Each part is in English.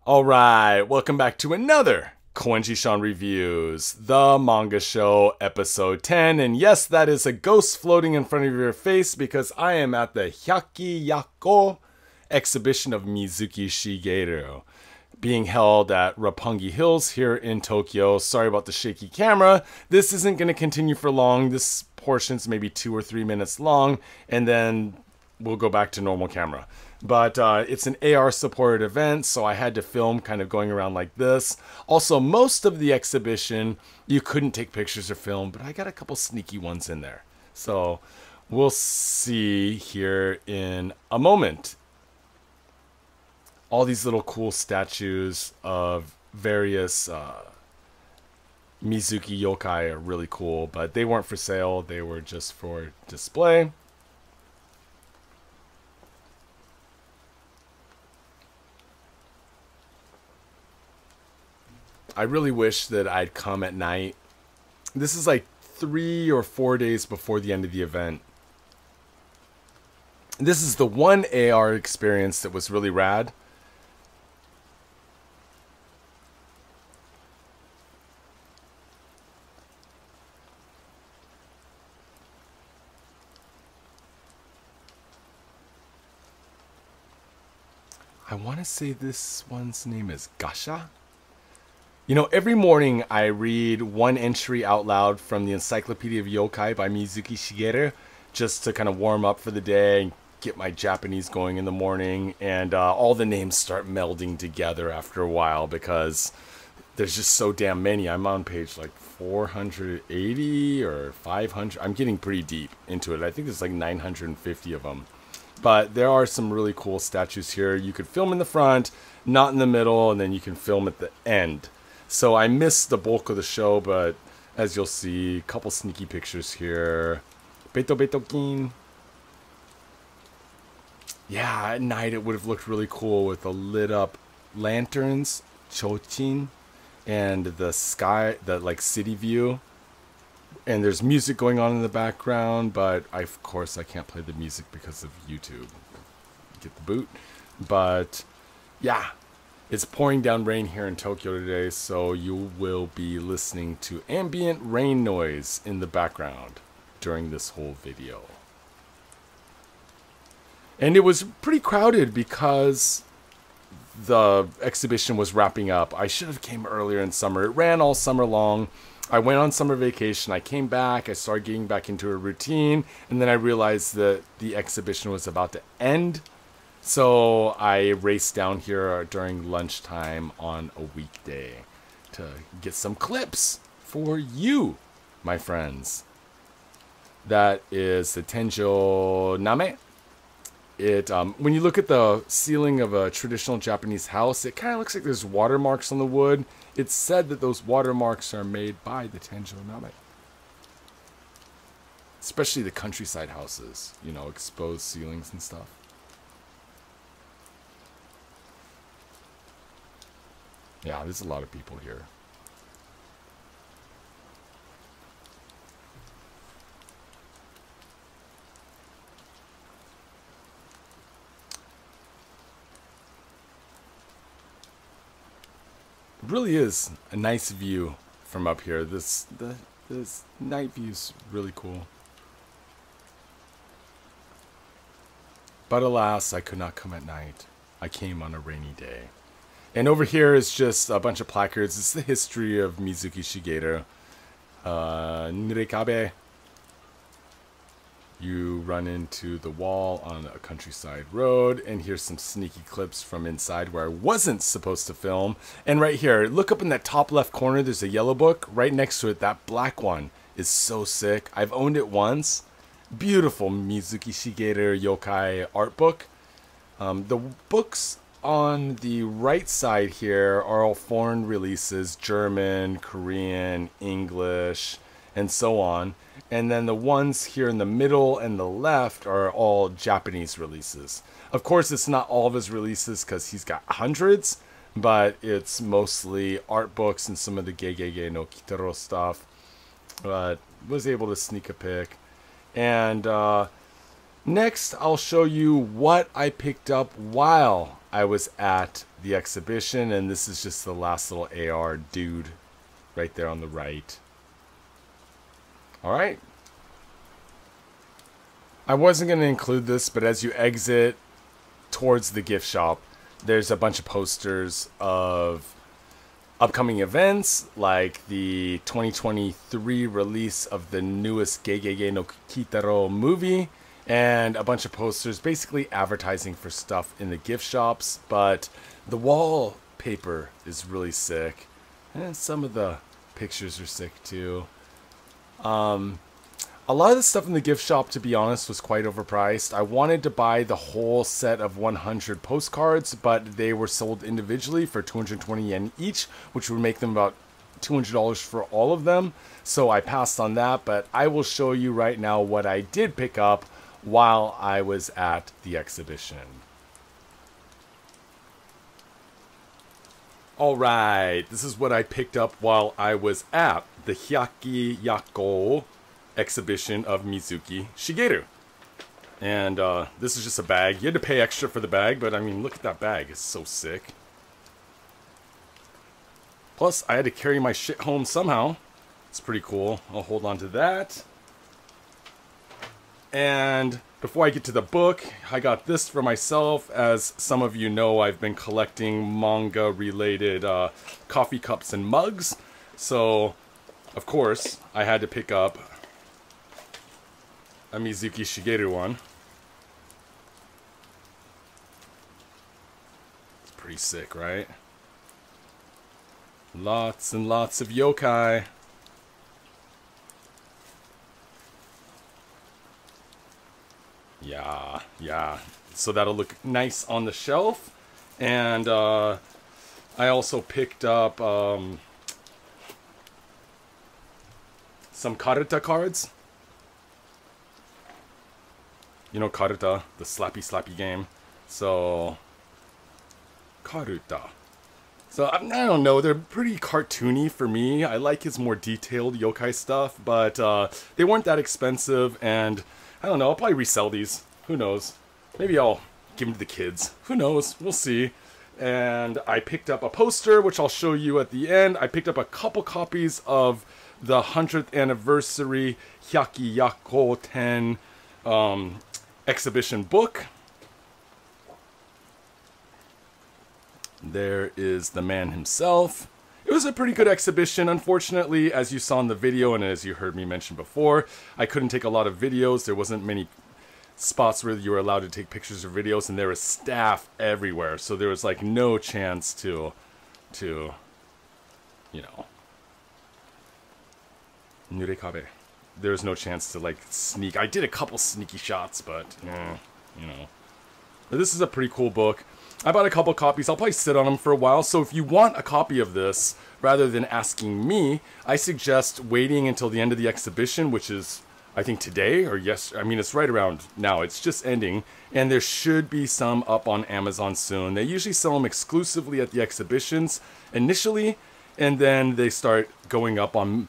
Alright, welcome back to another Koenji-shan Reviews, the manga show, episode 10. And yes, that is a ghost floating in front of your face because I am at the Hyaki Yako exhibition of Mizuki Shigeru, being held at Roppongi Hills here in Tokyo. Sorry about the shaky camera. This isn't going to continue for long. This portion's maybe 2 or 3 minutes long, and then we'll go back to normal camera. But it's an AR supported event, so I had to film kind of going around like this. Also, most of the exhibition, you couldn't take pictures or film, but I got a couple sneaky ones in there. So we'll see here in a moment. All these little cool statues of various Mizuki yokai are really cool, but they weren't for sale. They were just for display. I really wish that I'd come at night. This is like 3 or 4 days before the end of the event. This is the one AR experience that was really rad. I want to say this one's name is Gasha. You know, every morning I read one entry out loud from the Encyclopedia of Yokai by Mizuki Shigeru, just to kind of warm up for the day and get my Japanese going in the morning. And all the names start melding together after a while because there's just so damn many. I'm on page like 480 or 500. I'm getting pretty deep into it. I think there's like 950 of them. But there are some really cool statues here. You could film in the front, not in the middle, and then you can film at the end. So I missed the bulk of the show, but as you'll see, a couple sneaky pictures here. Beto Betokin. Yeah, at night it would have looked really cool with the lit up lanterns, chochin, and the sky, the like city view. And there's music going on in the background, but of course I can't play the music because of YouTube. Get the boot. But yeah. It's pouring down rain here in Tokyo today, so you will be listening to ambient rain noise in the background during this whole video. And it was pretty crowded because the exhibition was wrapping up. I should have came earlier in summer. It ran all summer long. I went on summer vacation. I came back. I started getting back into a routine, and then I realized that the exhibition was about to end. So I raced down here during lunchtime on a weekday to get some clips for you, my friends. That is the Tenjo Name. It when you look at the ceiling of a traditional Japanese house, it kind of looks like there's watermarks on the wood. It's said that those watermarks are made by the Tenjo Name. Especially the countryside houses, you know, exposed ceilings and stuff. Yeah, there's a lot of people here. It really is a nice view from up here. This night view's really cool. But alas, I could not come at night. I came on a rainy day. And over here is just a bunch of placards. It's the history of Mizuki Shigeru. Nirekabe. You run into the wall on a countryside road. And here's some sneaky clips from inside where I wasn't supposed to film. And right here, look up in that top left corner. There's a yellow book. Right next to it, that black one is so sick. I've owned it once. Beautiful Mizuki Shigeru yokai art book. The books on the right side here are all foreign releases, German, Korean, English, and so on. And then the ones here in the middle and the left are all Japanese releases. Of course, it's not all of his releases because he's got hundreds, but it's mostly art books and some of the Gegege no Kitaro stuff. But was able to sneak a pic. And Next, I'll show you what I picked up while I was at the exhibition, and this is just the last little AR dude right there on the right. Alright. I wasn't going to include this, but as you exit towards the gift shop, there's a bunch of posters of upcoming events, like the 2023 release of the newest Gegege no Kitaro movie, and a bunch of posters basically advertising for stuff in the gift shops. But the wallpaper is really sick, and some of the pictures are sick too. A lot of the stuff in the gift shop, to be honest, was quite overpriced. I wanted to buy the whole set of 100 postcards, but they were sold individually for 220 yen each, which would make them about $200 for all of them. So I passed on that, but I will show you right now what I did pick up while I was at the exhibition. Alright, this is what I picked up while I was at the Hyaki Yako exhibition of Mizuki Shigeru. And this is just a bag. You had to pay extra for the bag, but I mean, look at that bag. It's so sick. Plus, I had to carry my shit home somehow. It's pretty cool. I'll hold on to that. And before I get to the book, I got this for myself. As some of you know, I've been collecting manga-related coffee cups and mugs. So, of course, I had to pick up a Mizuki Shigeru one. It's pretty sick, right? Lots and lots of yokai. Yeah. So that'll look nice on the shelf. And I also picked up some Karuta cards. You know Karuta, the slappy game. So, Karuta. So, I don't know, they're pretty cartoony for me. I like his more detailed yokai stuff, but they weren't that expensive, and I don't know, I'll probably resell these. Who knows? Maybe I'll give them to the kids. Who knows? We'll see. And I picked up a poster, which I'll show you at the end. I picked up a couple copies of the 100th anniversary Hyaki Yako 10 exhibition book. There is the man himself. It was a pretty good exhibition. Unfortunately, as you saw in the video and as you heard me mention before, I couldn't take a lot of videos. There wasn't many spots where you were allowed to take pictures or videos, and there was staff everywhere. So there was like no chance to you know, Nurekabe. There was no chance to like sneak. I did a couple sneaky shots, but you know. But this is a pretty cool book. I bought a couple copies. I'll probably sit on them for a while. So if you want a copy of this, rather than asking me, I suggest waiting until the end of the exhibition, which is, I think, today or yes. I mean, it's right around now. It's just ending. And there should be some up on Amazon soon. They usually sell them exclusively at the exhibitions initially, and then they start going up on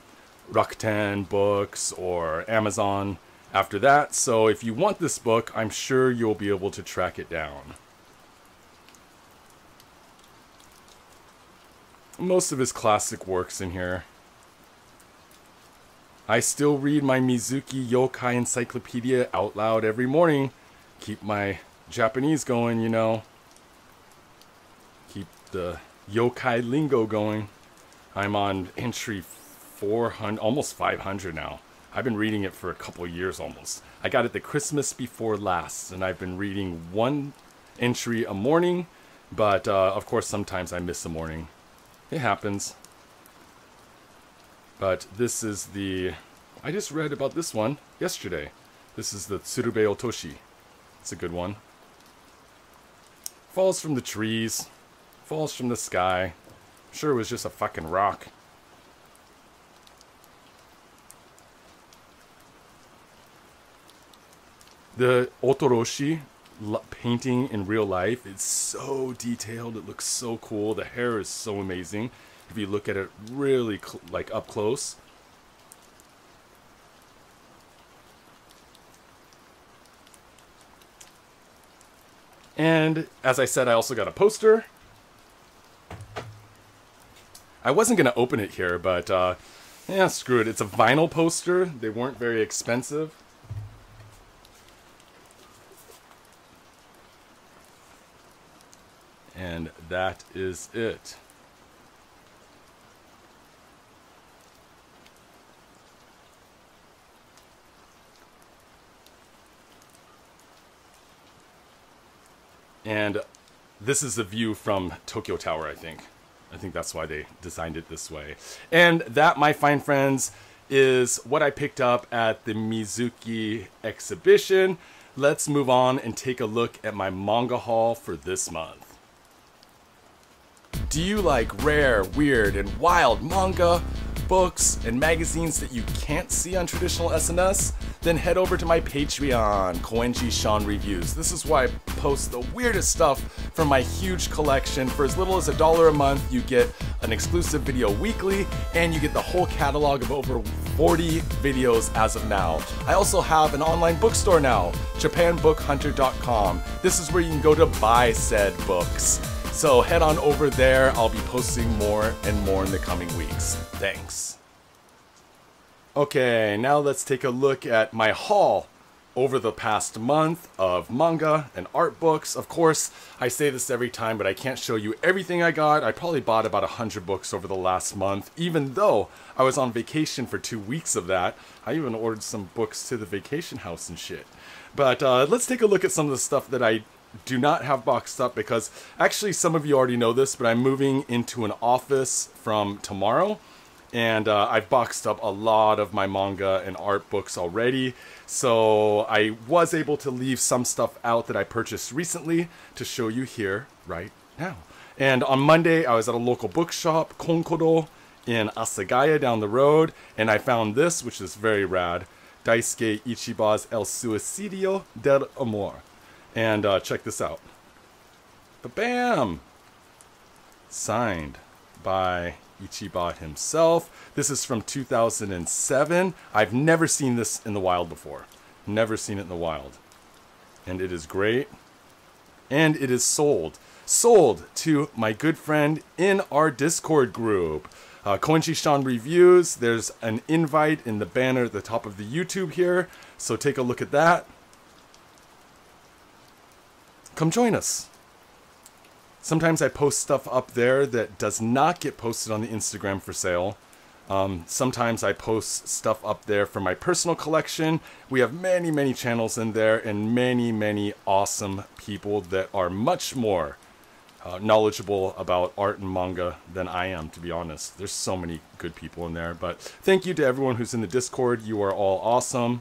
Rakuten Books or Amazon after that. So if you want this book, I'm sure you'll be able to track it down. Most of his classic works in here. I still read my Mizuki Yokai Encyclopedia out loud every morning. Keep my Japanese going, you know. Keep the yokai lingo going. I'm on entry 400, almost 500 now. I've been reading it for a couple years almost. I got it the Christmas before last, and I've been reading one entry a morning, but of course sometimes I miss a morning. It happens. But this is the... I just read about this one yesterday. This is the Tsurube Otoshi. It's a good one. Falls from the trees. Falls from the sky. I'm sure it was just a fucking rock. The Otoroshi painting in real life is so detailed. It looks so cool. The hair is so amazing. If you look at it really like up close. And as I said, I also got a poster. I wasn't going to open it here, but yeah, screw it. It's a vinyl poster. They weren't very expensive. And that is it. And this is the view from Tokyo Tower, I think. I think that's why they designed it this way. And that, my fine friends, is what I picked up at the Mizuki exhibition. Let's move on and take a look at my manga haul for this month. Do you like rare, weird, and wild manga, books, and magazines that you can't see on traditional SNS? Then head over to my Patreon, Koenji Sean Reviews. This is why I post the weirdest stuff from my huge collection. For as little as $1 a month, you get an exclusive video weekly, and you get the whole catalog of over 40 videos as of now. I also have an online bookstore now, JapanBookHunter.com. This is where you can go to buy said books. So head on over there. I'll be posting more and more in the coming weeks. Thanks. Okay, now let's take a look at my haul over the past month of manga and art books. Of course, I say this every time, but I can't show you everything I got. I probably bought about 100 books over the last month, even though I was on vacation for 2 weeks of that. I even ordered some books to the vacation house and shit. But let's take a look at some of the stuff that I do not have boxed up, because actually some of you already know this, but I'm moving into an office from tomorrow. And I've boxed up a lot of my manga and art books already. So I was able to leave some stuff out that I purchased recently to show you here right now. And on Monday, I was at a local bookshop, Konkoro, in Asagaya down the road. And I found this, which is very rad. Daisuke Ichiba's El Suicidio del Amor. And check this out. Ba-bam! Signed by Ichiba himself. This is from 2007. I've never seen this in the wild before. Never seen it in the wild. And it is great. And it is sold. Sold to my good friend in our Discord group. Koenji Sean Reviews. There's an invite in the banner at the top of the YouTube here. So take a look at that. Come join us. Sometimes I post stuff up there that does not get posted on the Instagram for sale. Sometimes I post stuff up there for my personal collection. We have many, many channels in there and many, many awesome people that are much more knowledgeable about art and manga than I am, to be honest. There's so many good people in there. But thank you to everyone who's in the Discord. You are all awesome.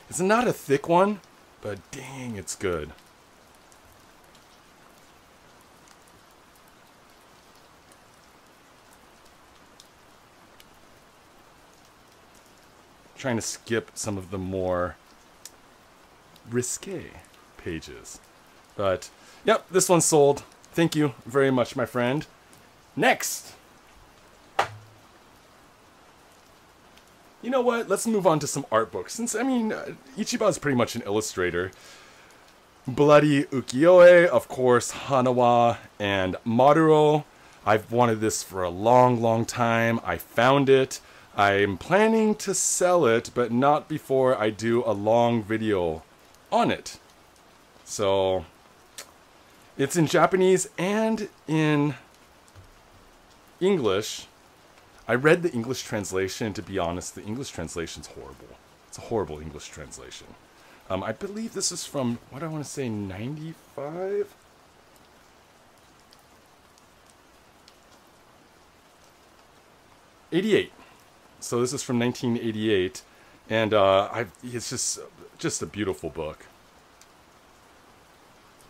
It's not a thick one, but dang, it's good. Trying to skip some of the more risque pages. But, yep, this one's sold. Thank you very much, my friend. Next! You know what? Let's move on to some art books. Since, I mean, Ichiba is pretty much an illustrator. Bloody Ukiyo-e, of course, Hanawa, and Maduro. I've wanted this for a long, long time. I found it. I'm planning to sell it, but not before I do a long video on it. So, it's in Japanese and in English. I read the English translation. To be honest, the English translation's horrible. It's a horrible English translation. I believe this is from, what do I want to say, 95? '88. So this is from 1988, and it's just a beautiful book.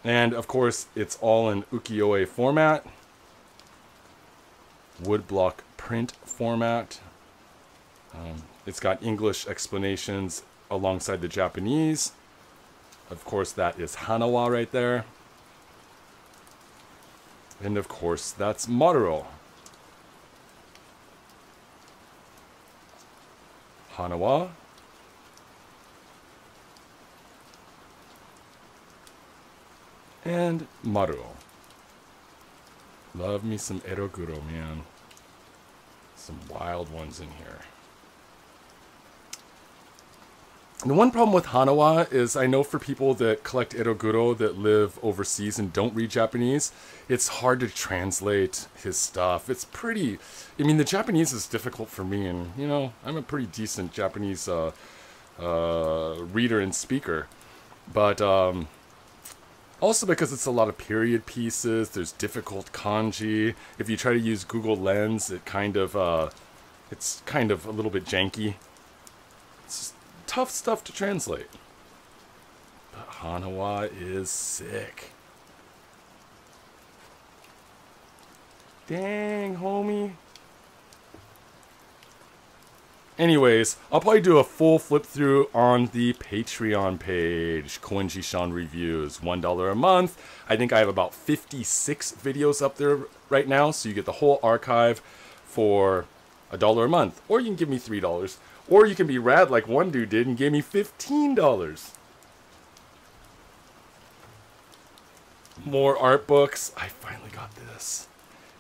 And of course, it's all in ukiyo-e format, woodblock print format. It's got English explanations alongside the Japanese. Of course, that is Hanawa right there. And of course, that's Maduro. Hanawa. And Maruo. Love me some Eroguro, man. Some wild ones in here. The one problem with Hanawa is I know for people that collect Eroguro that live overseas and don't read Japanese, it's hard to translate his stuff. It's pretty... I mean, the Japanese is difficult for me, and, you know, I'm a pretty decent Japanese reader and speaker. But also because it's a lot of period pieces, there's difficult kanji. If you try to use Google Lens, it's kind of a little bit janky. It's tough stuff to translate. But Hanawa is sick. Dang, homie. Anyways, I'll probably do a full flip through on the Patreon page. Koenji-san Reviews, $1 a month. I think I have about 56 videos up there right now, so you get the whole archive for $1 a month. Or you can give me $3. Or you can be rad like one dude did and gave me $15. More art books. I finally got this.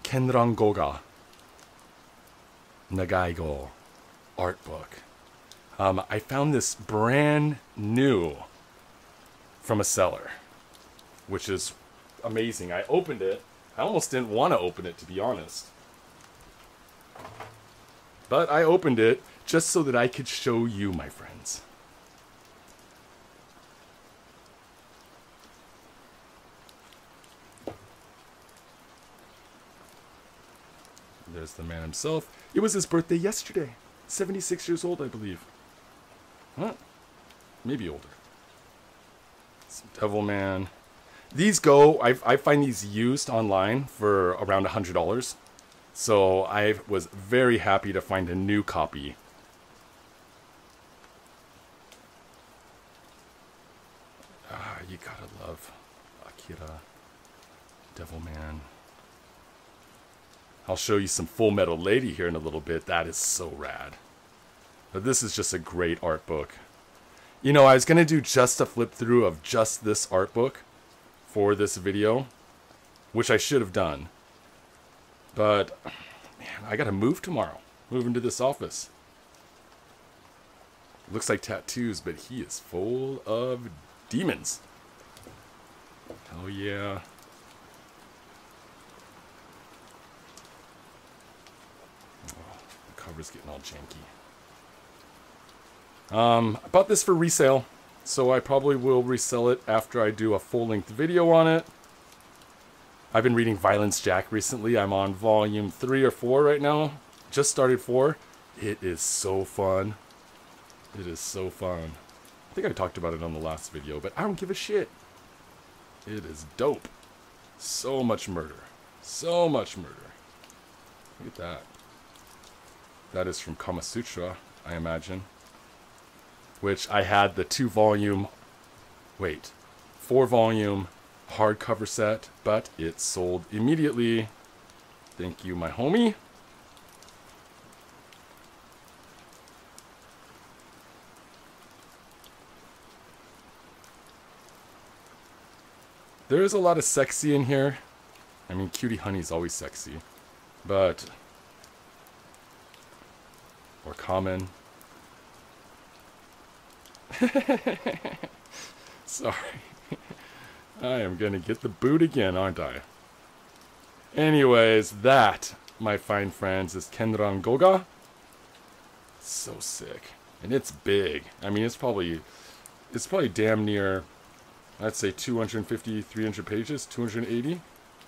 Kenran Goga. Nagaigo. Art book. I found this brand new from a seller, which is amazing. I opened it. I almost didn't want to open it, to be honest. But I opened it just so that I could show you, my friends. There's the man himself. It was his birthday yesterday. 76 years old, I believe. Huh? Maybe older. Some Devilman. These go, I find these used online for around $100. So I was very happy to find a new copy. You gotta love Akira, Devilman. I'll show you some Full Metal Lady here in a little bit. That is so rad. But this is just a great art book. You know, I was gonna do just a flip through of just this art book for this video, which I should have done. But, man, I gotta move tomorrow. Move into this office. Looks like tattoos, but he is full of demons. Hell yeah. Oh, the cover's getting all janky. I bought this for resale, so I probably will resell it after I do a full-length video on it. I've been reading Violence Jack recently. I'm on volume 3 or 4 right now. Just started 4. It is so fun. It is so fun. I think I talked about it on the last video, but I don't give a shit. It is dope. So much murder. So much murder. Look at that. That is from Kama Sutra, I imagine. Which I had the 4-volume hardcover set, but it sold immediately. Thank you, my homie. There is a lot of sexy in here. I mean, Cutie Honey's always sexy, but... or common. Sorry. I am gonna get the boot again, aren't I? Anyways, that, my fine friends, is Kenran Goga. So sick. And it's big. I mean, it's probably damn near, I'd say 250, 300 pages, 280. I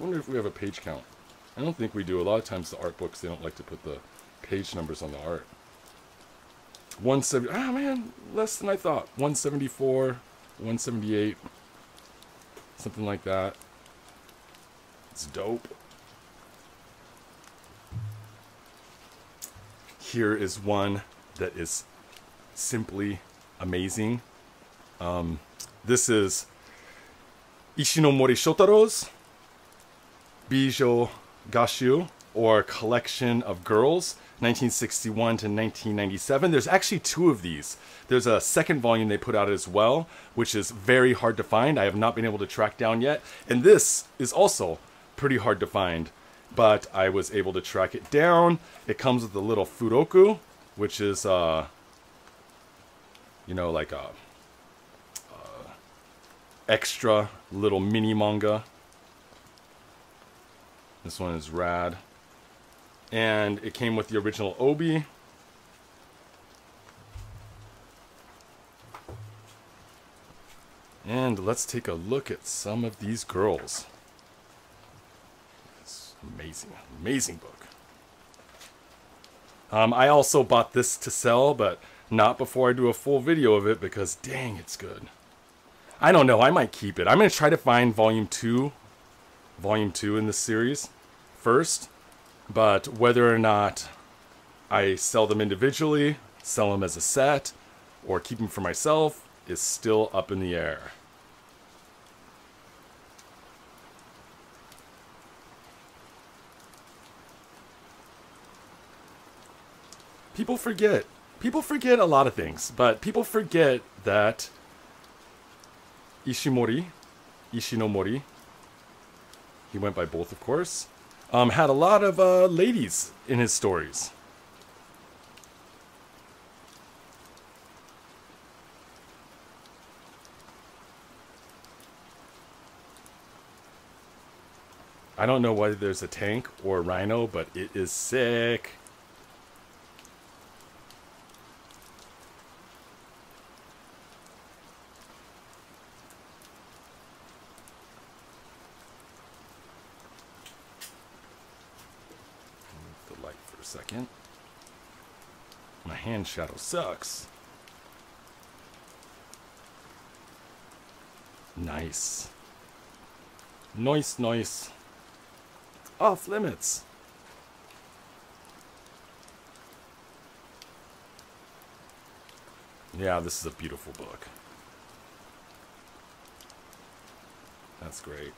wonder if we have a page count. I don't think we do. A lot of times the art books, they don't like to put the page numbers on the art. 170, ah man, less than I thought. 174, 178, something like that. It's dope. Here is one that is simply amazing. This is Ishinomori Shotaro's Bijou Gashu, or Collection of Girls. 1961 to 1997. There's actually two of these. There's a second volume they put out as well, which is very hard to find. I have not been able to track down yet. And this is also pretty hard to find, but I was able to track it down. It comes with a little furoku, which is, you know, like a extra little mini manga. This one is rad. And it came with the original obi. And let's take a look at some of these girls. It's amazing, amazing book. I also bought this to sell, but not before I do a full video of it because dang, it's good. I don't know, I might keep it. I'm going to try to find volume 2 in this series first, but whether or not I sell them individually, sell them as a set, or keep them for myself is still up in the air. People forget a lot of things, but people forget that Ishinomori, he went by both of course, had a lot of ladies in his stories. I don't know whether there's a tank or a rhino, but it is sick. Second. My hand shadow sucks. Nice. Nice. Off limits. Yeah, this is a beautiful book. That's great.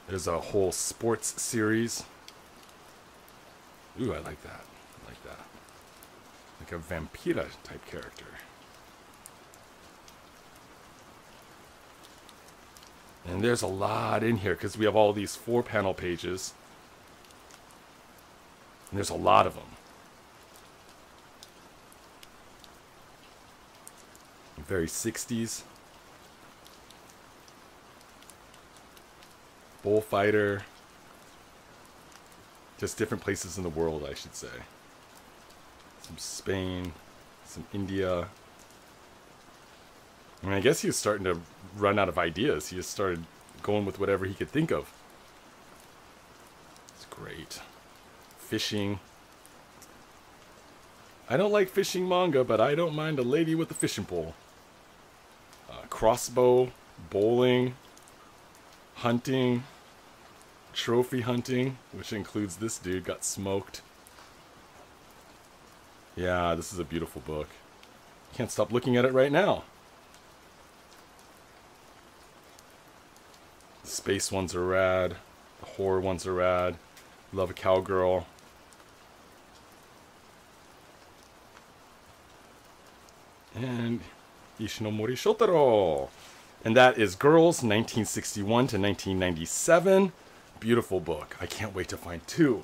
There's a whole sports series. Ooh, I like that. I like that. Like a Vampira type character. And there's a lot in here because we have all these 4-panel pages. And there's a lot of them. Very 60s. Bullfighter. Just different places in the world, I should say. Some Spain, some India. I mean, I guess he was starting to run out of ideas. He just started going with whatever he could think of. It's great. Fishing. I don't like fishing manga, but I don't mind a lady with a fishing pole. Crossbow, bowling, hunting, trophy hunting, which includes this dude got smoked. Yeah, this is a beautiful book. Can't stop looking at it right now. The space ones are rad. The horror ones are rad. Love a cowgirl. And Ishinomori Shotaro. And that is Girls, 1961 to 1997. Beautiful book. I can't wait to find 2.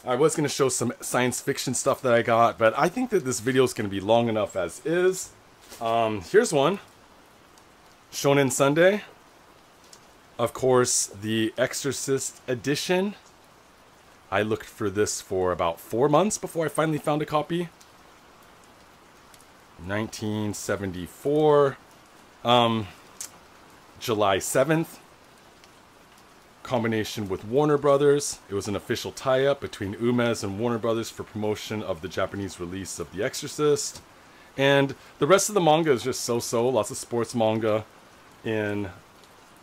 I was going to show some science fiction stuff that I got, but I think that this video is going to be long enough as is. Here's one. Shonen Sunday. Of course, the Exorcist edition. I looked for this for about 4 months before I finally found a copy. 1974. July 7th. Combination with Warner Brothers. It was an official tie-up between Umes and Warner Brothers for promotion of the Japanese release of The Exorcist. And the rest of the manga is just so-so. Lots of sports manga in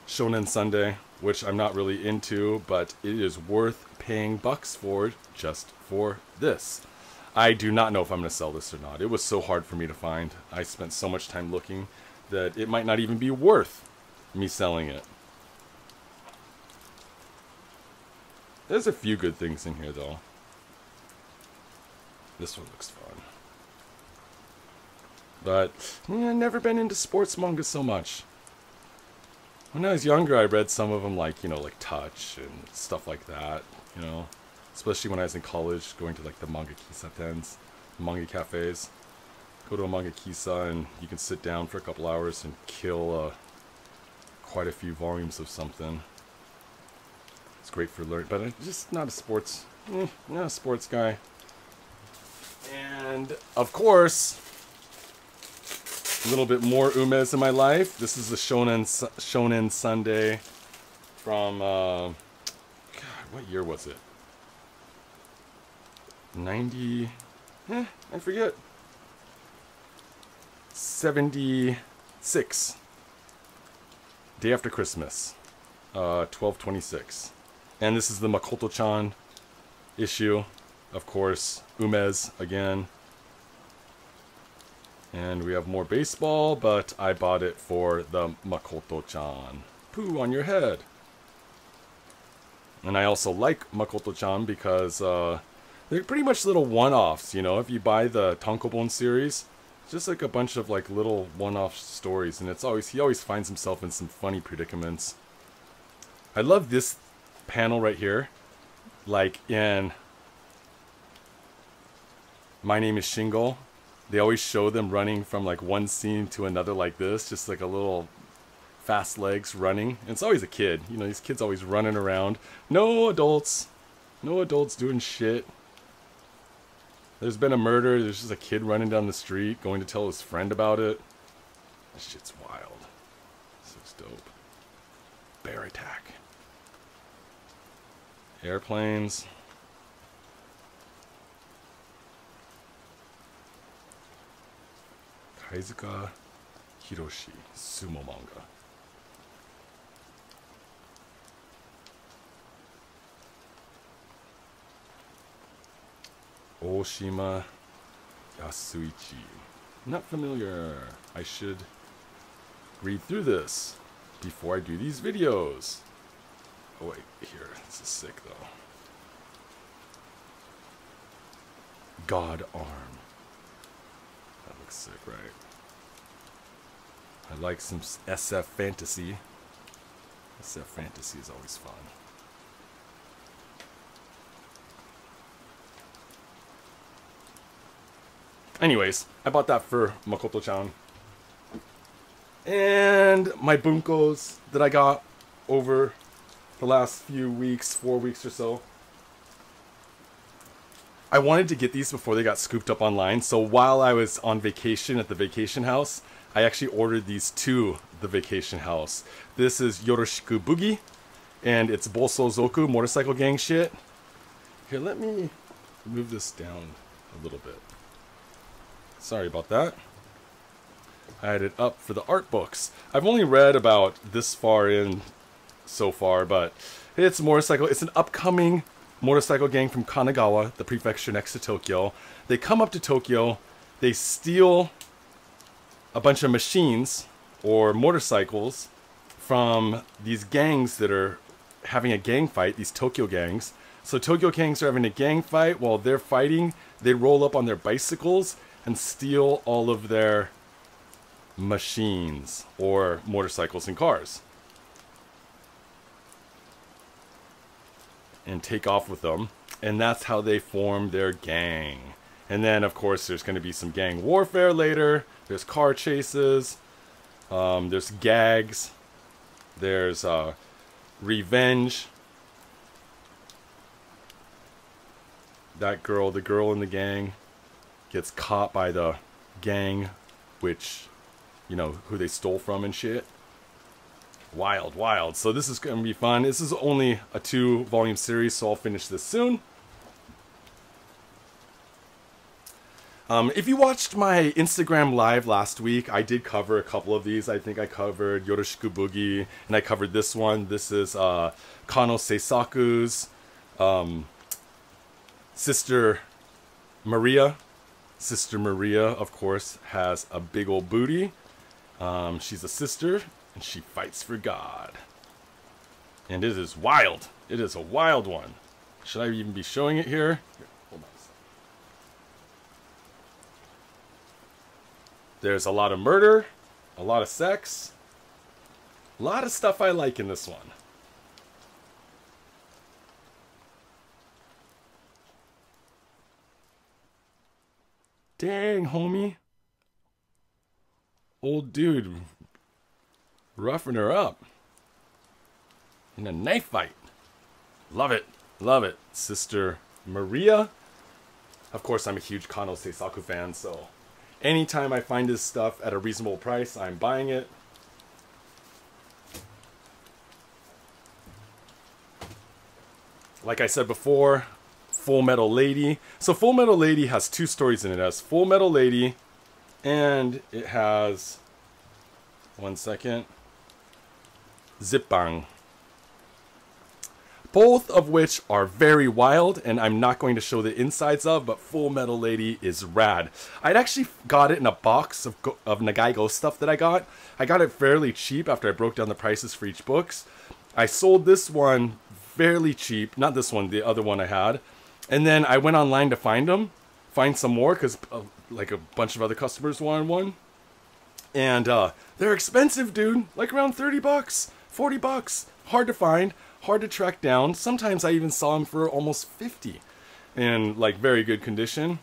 Shonen Sunday, which I'm not really into, but it is worth paying bucks for just for this. I do not know if I'm going to sell this or not. It was so hard for me to find. I spent so much time looking that it might not even be worth me selling it. There's a few good things in here, though. This one looks fun. But I've never been into sports manga so much. When I was younger, I read some of them like, like Touch and stuff like that, Especially when I was in college, going to like the manga kisatens, manga cafes. Go to a manga kisa and you can sit down for a couple hours and kill quite a few volumes of something. It's great for learning, but I'm just not a sports guy. And of course, a little bit more Umes in my life. This is the Shonen Sunday from God, what year was it? 90, I forget. 76. Day after Christmas. 12/26. And this is the Makoto-chan issue. Of course, Umes again. And we have more baseball, but I bought it for the Makoto-chan. Poo on your head. And I also like Makoto-chan because they're pretty much little one-offs, If you buy the Tankobon series, it's just like a bunch of like little one-off stories, and he always finds himself in some funny predicaments. I love this panel right here, like in My Name is Shingo. They always show them running from like one scene to another like this, just like a little fast legs running. And it's always a kid, these kids always running around. No adults doing shit. There's been a murder, there's just a kid running down the street, going to tell his friend about it. That shit's wild. This looks dope. Bear attack. Airplanes. Kaizuka Hiroshi, sumo manga. Oshima Yasuichi. Not familiar. I should read through this before I do these videos. Oh wait, here. This is sick though. God Arm. That looks sick, right? I like some SF fantasy. SF fantasy is always fun. Anyways, I bought that for Makoto-chan. And my bunkos that I got over the last few weeks, 4 weeks or so. I wanted to get these before they got scooped up online, so while I was on vacation at the vacation house, I actually ordered these to the vacation house. This is Yoroshiku Boogie, and it's Boso Zoku motorcycle gang shit. Here, let me move this down a little bit. Sorry about that. I had it up for the art books. I've only read about this far in so far, but it's a motorcycle. It's an upcoming motorcycle gang from Kanagawa, the prefecture next to Tokyo. They come up to Tokyo, they steal a bunch of machines or motorcycles from these gangs that are having a gang fight, these Tokyo gangs. So Tokyo gangs are having a gang fight. While they're fighting, they roll up on their bicycles and steal all of their machines or motorcycles and cars and take off with them, and that's how they form their gang. And then of course there's going to be some gang warfare later. There's car chases, there's gags, there's revenge. That girl, the girl in the gang, gets caught by the gang, which, who they stole from and shit. Wild, wild. So this is going to be fun. This is only a 2-volume series, so I'll finish this soon. If you watched my Instagram live last week, I did cover a couple of these. I think I covered Yoroshiku Boogie, and I covered this one. This is Kano Seisaku's sister Maria, Sister Maria, of course, has a big old booty. She's a sister, and she fights for God. And it is wild. It is a wild one. Should I even be showing it here? Here, hold on a second. There's a lot of murder, a lot of sex, a lot of stuff I like in this one. Dang, homie. Old dude roughing her up in a knife fight. Love it. Love it. Sister Maria. Of course, I'm a huge Kano Seisaku fan, so anytime I find his stuff at a reasonable price, I'm buying it. Like I said before, Full Metal Lady. So Full Metal Lady has two stories in it. It has Full Metal Lady, and it has, one second, Zippang. Both of which are very wild, and I'm not going to show the insides of, but Full Metal Lady is rad. I'd actually got it in a box of Nagai Ghost stuff that I got. I got it fairly cheap after I broke down the prices for each books. I sold this one fairly cheap, not this one, the other one I had. And then I went online to find some more, because like a bunch of other customers wanted one. And they're expensive, dude. Like around 30 bucks, 40 bucks. Hard to find, hard to track down. Sometimes I even saw them for almost 50 in like very good condition.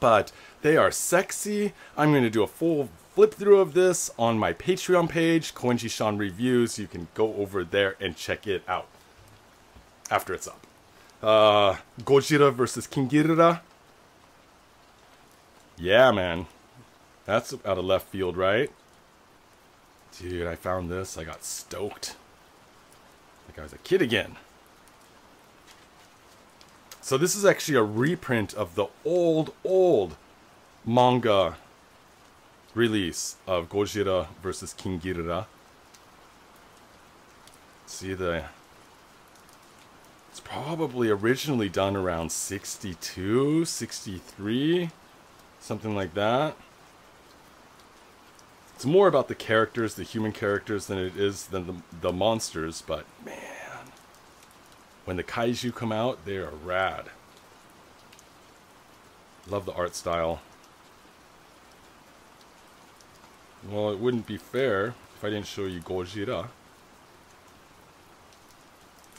But they are sexy. I'm going to do a full flip through of this on my Patreon page, Koenji-san Reviews. You can go over there and check it out after it's up. Gojira versus King Ghidorah. Yeah, man. That's out of left field, right? Dude, I found this. I got stoked. Like I was a kid again. So this is actually a reprint of the old manga release of Gojira versus King Ghidorah. See the... It's probably originally done around 62, 63, something like that. It's more about the characters, the human characters, than it is than the monsters, but man, when the kaiju come out, they are rad. Love the art style. Well, it wouldn't be fair if I didn't show you Gojira.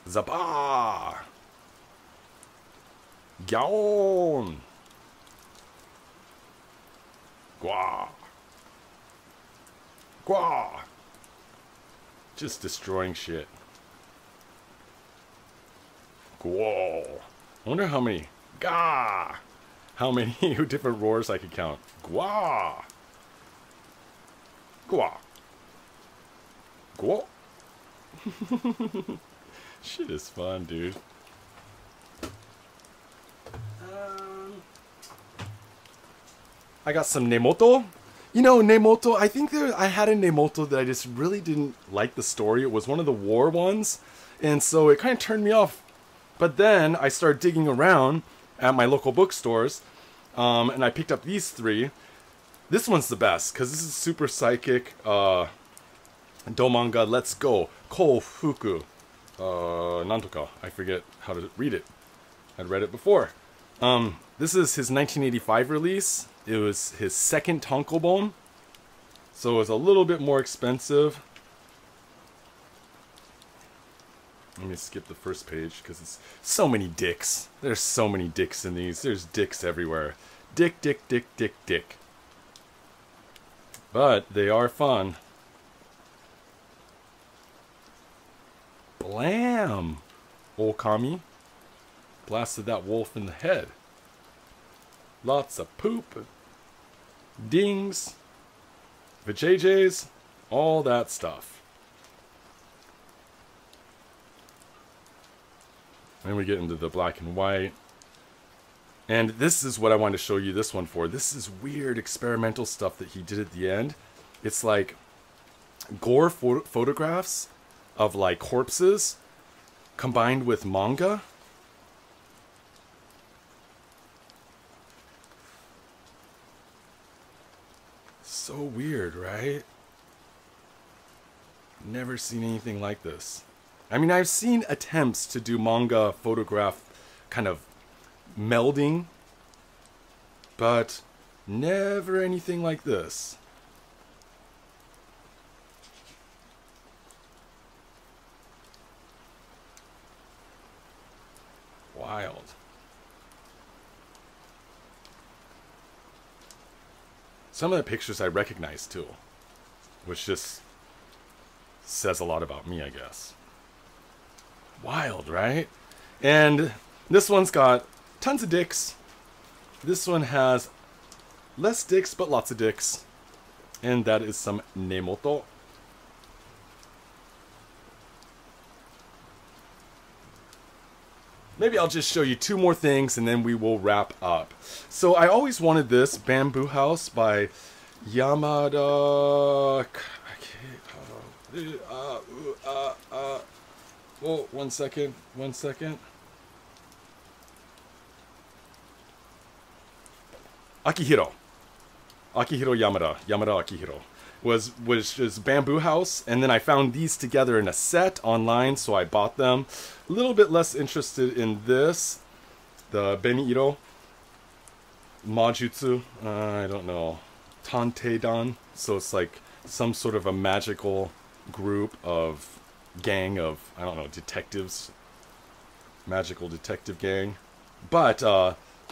Zappa! Gyaon! Gwa! Gwa! Just destroying shit. Gwa! I wonder how many... Gah! How many different roars I could count. Gwa! Gwa! Gwa! Shit is fun, dude. I got some Nemoto. You know, Nemoto, I think I had a Nemoto that I just really didn't like the story. It was one of the war ones, and so it kind of turned me off. But then I started digging around at my local bookstores, and I picked up these three. This one's the best, because this is super psychic. Domanga Let's Go. Kofuku. Nantoka. I forget how to read it. I'd read it before. This is his 1985 release. It was his second tankobon, so it was a little bit more expensive. Let me skip the first page because it's so many dicks. There's so many dicks in these. There's dicks everywhere. Dick, dick, dick, dick, dick. But they are fun. Blam! Okami blasted that wolf in the head. Lots of poop, dings, vajayjays, all that stuff. Then we get into the black and white. And this is what I wanted to show you this one for. This is weird experimental stuff that he did at the end. It's like gore photographs of like corpses combined with manga. So weird, right? Never seen anything like this. I mean, I've seen attempts to do manga photograph kind of melding, but never anything like this. Wild. Some of the pictures I recognize too, which just says a lot about me, I guess. Wild, right? And this one's got tons of dicks. This one has less dicks, but lots of dicks. And that is some Nemoto. Maybe I'll just show you two more things and then we will wrap up. So I always wanted this Bamboo House by Yamada. Oh, 1 second. 1 second. Akihiro Yamada. Yamada Akihiro. Was just Bamboo House, and then I found these together in a set online, so I bought them. A little bit less interested in this, the Beniiro Majutsu, I don't know, Tanteidan, so it's like some sort of a magical group of gang of, I don't know, detectives, magical detective gang. But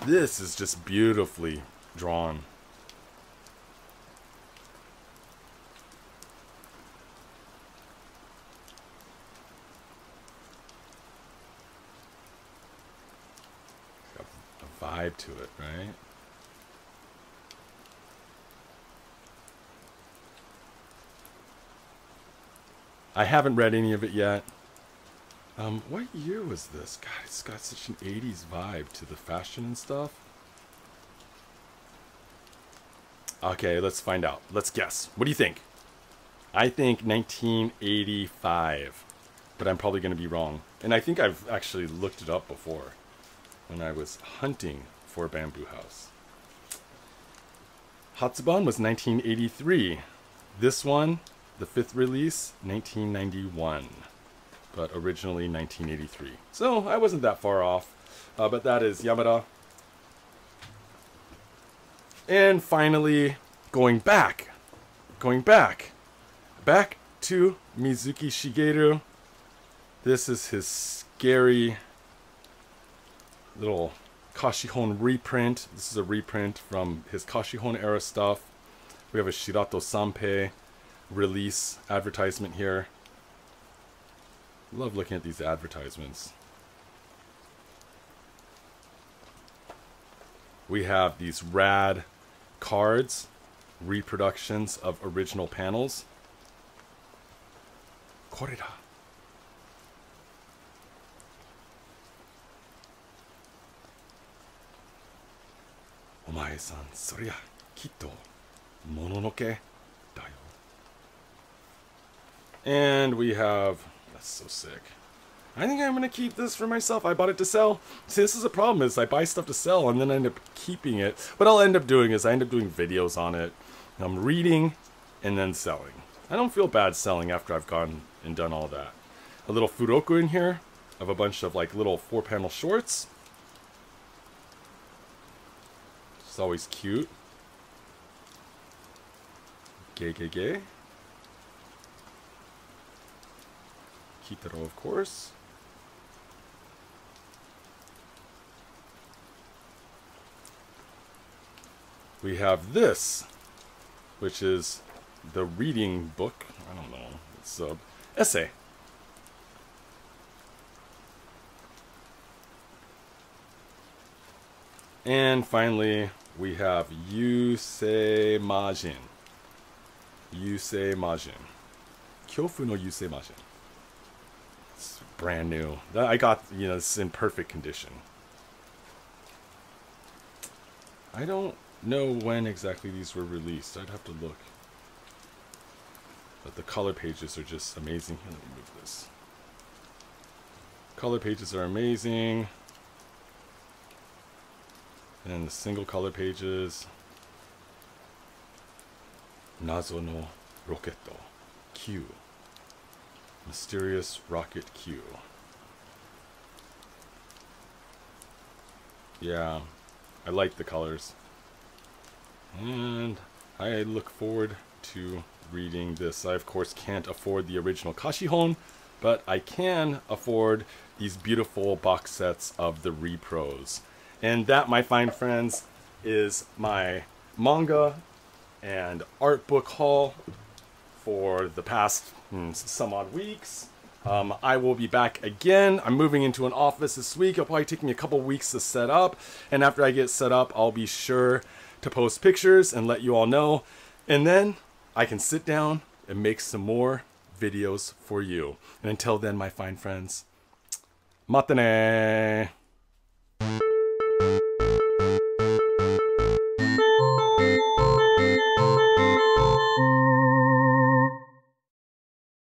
this is just beautifully drawn. Vibe to it, right? I haven't read any of it yet. What year was this? God, it's got such an 80s vibe to the fashion and stuff. Okay, let's find out. Let's guess. What do you think? I think 1985, but I'm probably going to be wrong. And I think I've actually looked it up before when I was hunting for Bamboo House. Hatsuban was 1983. This one, the 5th release, 1991. But originally 1983. So I wasn't that far off. But that is Yamada. And finally, going back to Mizuki Shigeru. This is his scary little Kashihon reprint. This is a reprint from his Kashihon era stuff. We have a Shirato Sanpei release advertisement here. Love looking at these advertisements. We have these rad cards, reproductions of original panels. Koreda. Omae-san, soria kitto mononoke da yo. And we have, that's so sick. I think I'm gonna keep this for myself. I bought it to sell. See, this is a problem, is I buy stuff to sell and then I end up keeping it. What I'll end up doing is I end up doing videos on it. I'm reading and then selling. I don't feel bad selling after I've gone and done all that. A little Furoku in here of a bunch of like little 4-panel shorts. It's always cute. Gay, gay, gay. Kitaro, of course. We have this, which is the reading book. I don't know. It's an essay. And finally, we have Yusei Majin. Yusei Majin. Kyofu no Yusei Majin. It's brand new. I got, you know, it's in perfect condition. I don't know when exactly these were released. I'd have to look. But the color pages are just amazing. Here, let me move this. Color pages are amazing. And the single color pages. Nazo no Roketo Q. Mysterious Rocket Q. Yeah, I like the colors. And I look forward to reading this. I, of course, can't afford the original Kashihon, but I can afford these beautiful box sets of the repros. And that, my fine friends, is my manga and art book haul for the past some odd weeks. I will be back again. I'm moving into an office this week. It'll probably take me a couple weeks to set up. And after I get set up, I'll be sure to post pictures and let you all know. And then I can sit down and make some more videos for you. And until then, my fine friends, mata ne!